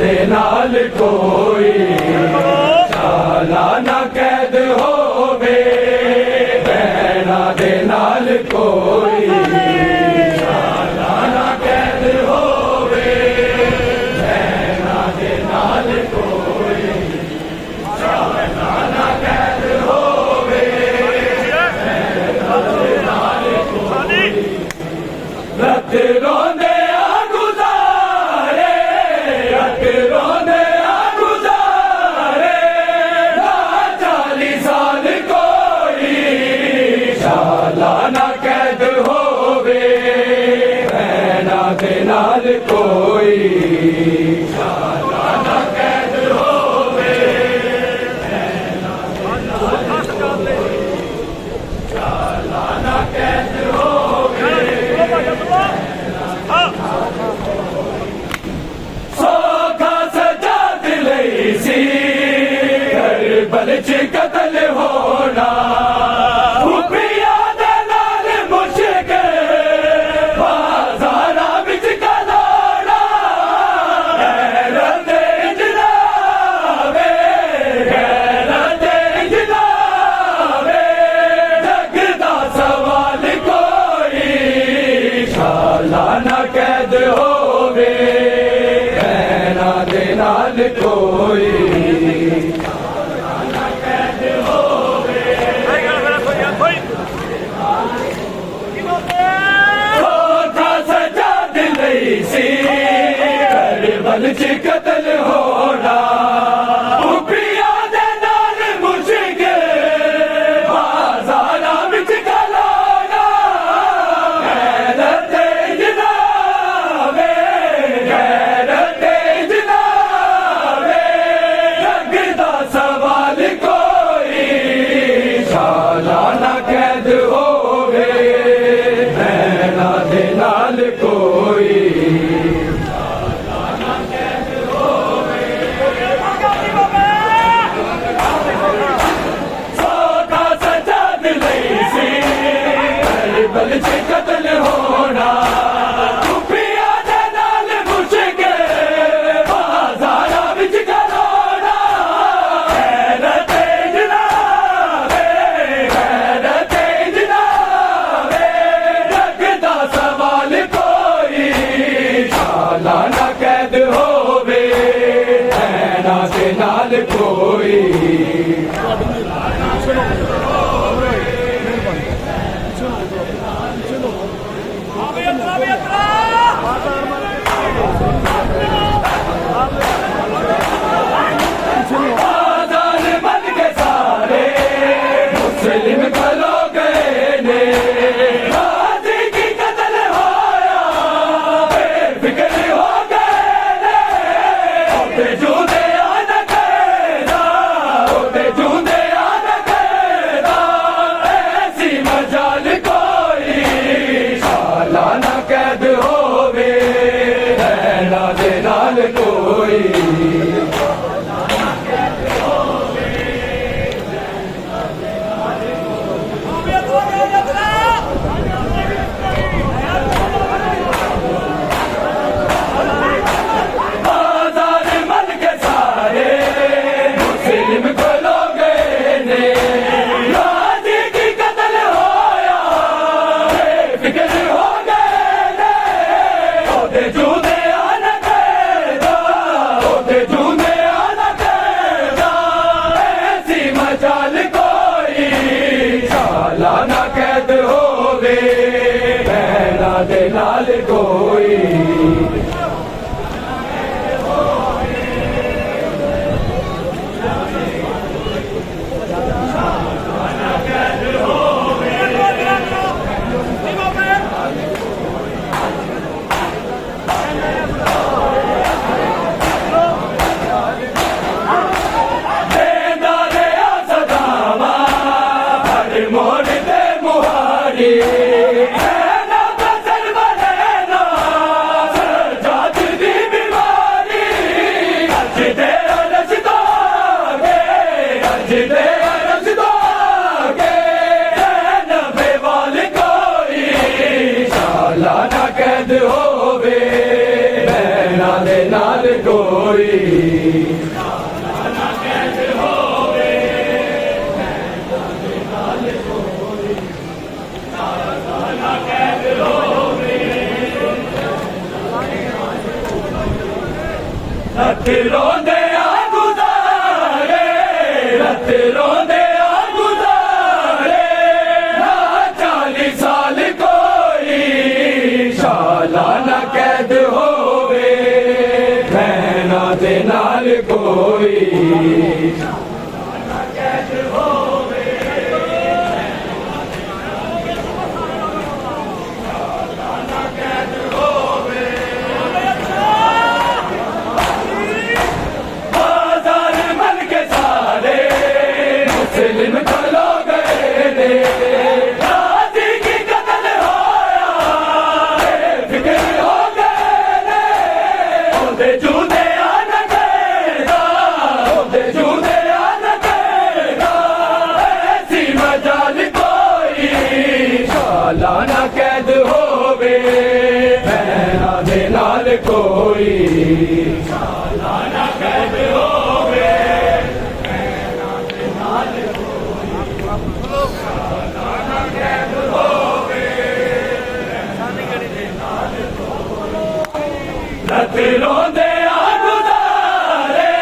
दे नाल कोई सालाना कैद होवे भैणा दे नाल कोई सालाना कैद होवे भैणा दे नाल कोई सालाना कैद होवे भैणा दे नाल कोई रत रोंदे आ गुजारे रत रोंदे आ गुजारे 40 साल कोई सालाना कैद होवे भैणा दे नाल कोई सालाना कैद होवे भैणा दे नाल कोई सालाना कैद होवे सोखा सजा दिलई सी करबल च कतल होना उपिया दे नाल मुश्किल बाजारा विच कलाना गैरत इंजलावे गैरत इंजलावे जग दा सवाल कोई सालाना कैद होवे भैणा दे नाल कोई सालाना कैद होवे सोखा सजा दिलई सी करबल च कतल होना उपिया दे नाल मुश्किल बाजारा विच कलाना गैरत इंजलावे गैरत इंजलावे जग दा सवाल कोई सालाना कैद होवे भैणा दे नाल कोई सालाना कैद होवे सोखा सजा दिलई सी करबल च कतल होना उपिया दे नाल मुश्किल बाजारा विच कलाना गैरत इंजलावे गैरत इंजलावे जग दा सवाल कोई सालाना कैद होवे भैणा दे नाल कोई आजाद बन के सारे मुस्लिम खलो गए ने गाजी की कत्ल होया बेफिक्र हो गए ने ओते जूदे आन कैदा ओते जूदे आन कैदा ऐसी मजाल कोई सालाना कैद होवे भैणा दे नाल कोई आजाद मन के सारे मुस्लिम खलो गए ने गाजी की कत्ल होया बेफिक्र हो गए ने ओते जूदे आन कैदा ओते ਕੋਈ ਰੱਤ ਰੋਂਦੇ ਆ ਗੁਜ਼ਾਰੇ, ਰੱਤ ਰੋਂਦੇ ਆ ਗੁਜ਼ਾਰੇ, ਨਾ 40 ਸਾਲ ਕੋਈ ਸਾਲਾਨਾ ਕੈਦ ਹੋਵੇ, ਭੈਣਾਂ ਦੇ ਨਾਲ ਕੋਈ ਸਾਲਾਨਾ ਕੈਦ ਹੋਵੇ, ਸਾਲਾਨਾ ਕੈਦ ਹੋਵੇ। मुस्लिम खलो गए ने गाजी की कत्ल होया, फिक्र हो गए ने ओदे जूदे आन गएगा, ओदे जूदे आन गएगा, ऐसी मजाल कोई सालाना कैद होवे, भैणा दे नाल कोई सालाना कैद होवे। ਰੱਤ ਰੋਂਦੇ ਆ ਗੁਜ਼ਾਰੇ,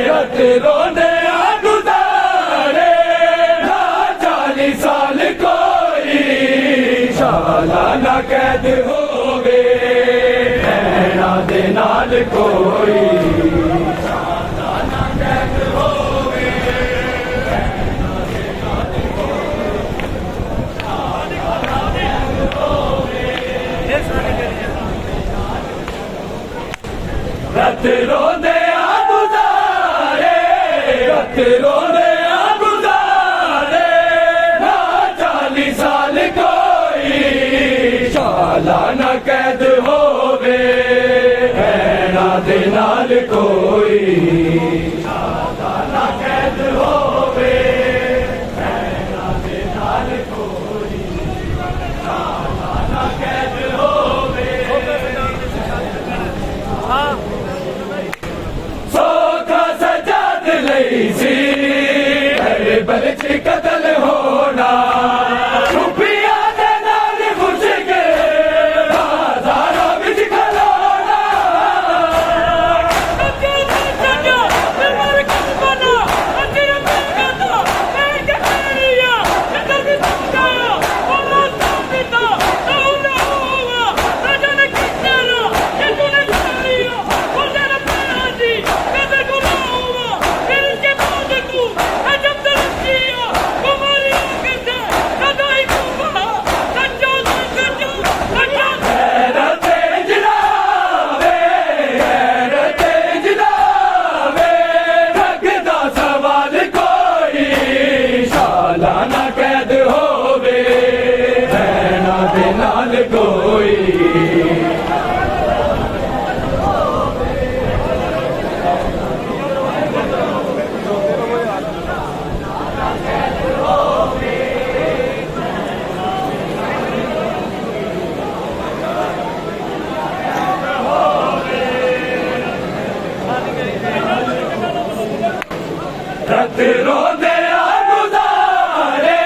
ਰੱਤ ਰੋਂਦੇ ਆ ਗੁਜ਼ਾਰੇ, ਨਾ 40 ਸਾਲ ਕੋਈ ਸਾਲਾਨਾ ਕੈਦ ਹੋਵੇ, ਭੈਣਾਂ ਦੇ ਨਾਲ ਕੋਈ ਸਾਲਾਨਾ ਕੈਦ ਹੋਵੇ, ਭੈਣਾਂ ਦੇ ਨਾਲ ਕੋਈ ਸਾਲਾਨਾ ਕੈਦ ਹੋਵੇ। ਰੱਤ ਰੋਂਦੇ ਆ ਗੁਜ਼ਾਰੇ, ਰੱਤ ਰੋਂਦੇ ਆ ਗੁਜ਼ਾਰੇ, ਨਾ 40 ਸਾਲ ਕੋਈ ਸਾਲਾਨਾ ਕੈਦ ਹੋਵੇ, ਭੈਣਾਂ ਦੇ ਨਾਲ ਕੋਈ ਸਾਲਾਨਾ ਕੈਦ ਹੋਵੇ, ਭੈਣਾਂ ਦੇ ਨਾਲ ਕੋਈ ਸਾਲਾਨਾ ਕੈਦ ਹੋਵੇ। ਸੋਖਾ ਸਜਾਦ ਲਈ ਸੀ ਬਲ ਚ ਕਤਲ ਹੋਣਾ, ਰੁਪਈਆ ਦੇ ਨਾਲ ਖੁਸ਼ ਕੇ ਬਾਜ਼ਾਰਾਂ ਵਿੱਚ ਖਲੋਣਾ, ਸਾਲਾਨਾ ਕੈਦ ਹੋਵੇ, ਭੈਣਾਂ ਦੇ ਨਾਲ ਕੋਈ ਰੱਤ ਰੋਂਦੇ ਆ ਗੁਜ਼ਾਰੇ,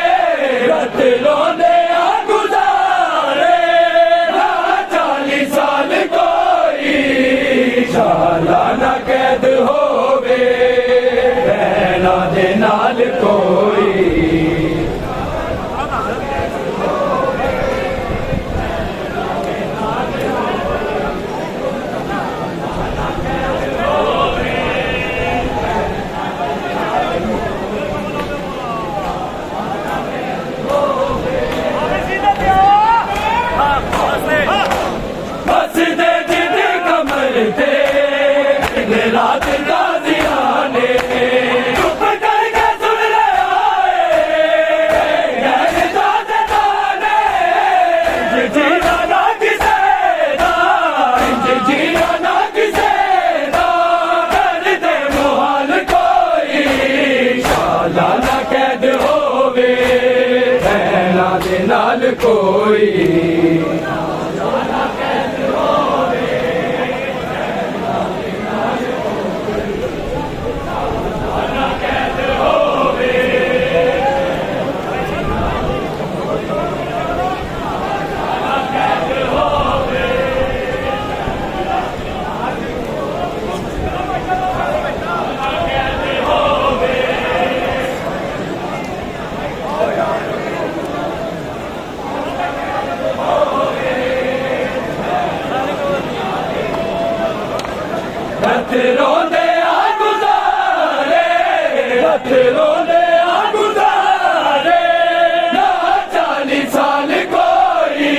ਰੱਤ ਰੋਂਦੇ ਆ ਗੁਜ਼ਾਰੇ, ਨਾ 40 ਸਾਲ ਕੋਈ ਸਾਲਾਨਾ ਕੈਦ ਹੋਵੇ, ਭੈਣਾਂ ਦੇ ਨਾਲ ਕੋਈ रात गाजिया ने चुप करके सुन ले आए, जीना ना किसे दा, जीना ना किसे दा, कर दे मुहाल कोई सालाना कैद होवे, भैणा दे नाल कोई सालाना कैद होवे, भैणा दे नाल रोंदे आ गुज़ारे, हथ रोंदे आ गुज़ारे, ना 40 साल कोई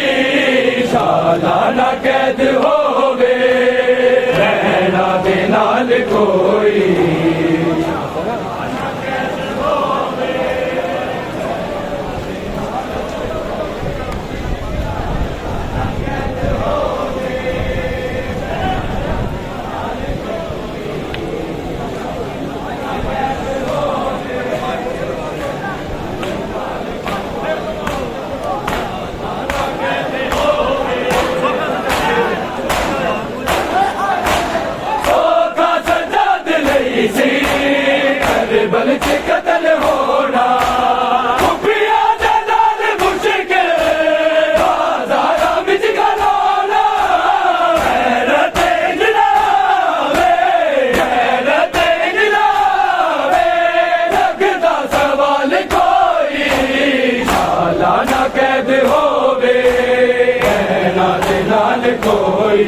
सालाना कैद होवे, रहना दे नाल कोई करबल च कत्ल होना खुफिया दे नाल मुश्किल बाज़ारां विच खलोना गैरत इंजलावे गैरत इंजलावे लगदा सवाल कोई सालाना कैद होवे कहना दे नाल कोई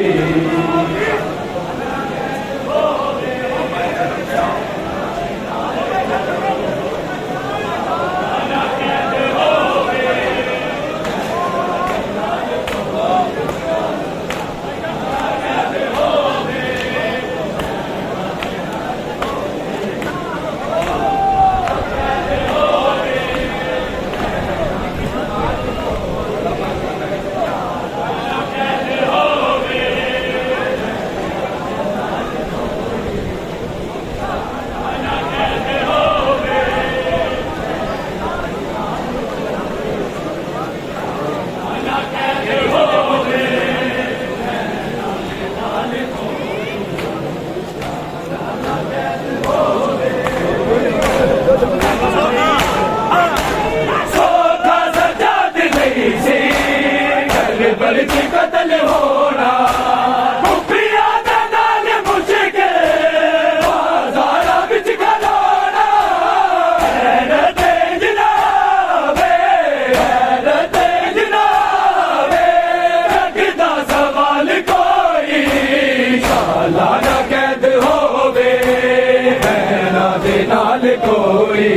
करबल च कत्ल होना खुफिया दे नाल मुश्किल बाज़ारां विच खलोना गैरत इंजलावे गैरत इंजलावे लगदा सवाल कोई सालाना कैद होवे रहना दे नाल कोई